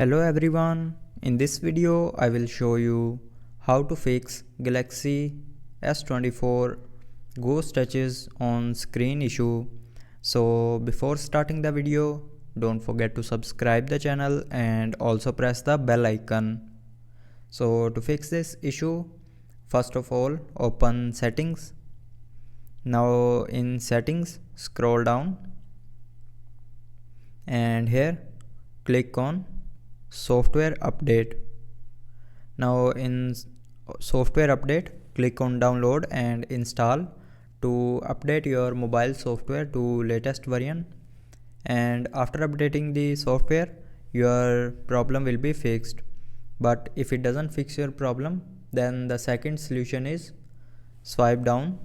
Hello everyone, in this video I will show you how to fix Galaxy S24 ghost touches on screen issue. So before starting the video, don't forget to subscribe the channel and also press the bell icon. So to fix this issue, first of all open settings. Now in settings scroll down and here click on software update. Now in software update click on download and install to update your mobile software to latest version, and after updating the software your problem will be fixed. But if it doesn't fix your problem, then the second solution is swipe down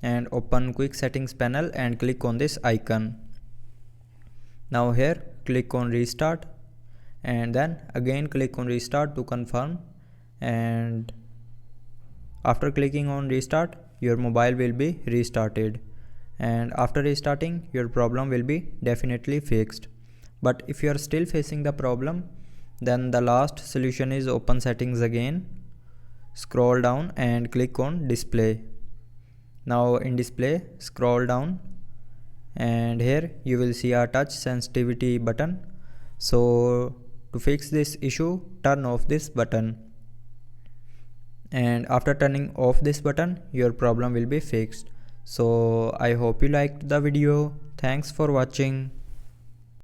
and open quick settings panel and click on this icon. Now here click on restart and then again click on restart to confirm, and after clicking on restart your mobile will be restarted, and after restarting your problem will be definitely fixed. But if you are still facing the problem, then the last solution is open settings again, scroll down and click on display. Now in display scroll down and here you will see a touch sensitivity button. So to fix this issue, turn off this button, and after turning off this button your problem will be fixed. So I hope you liked the video. Thanks for watching.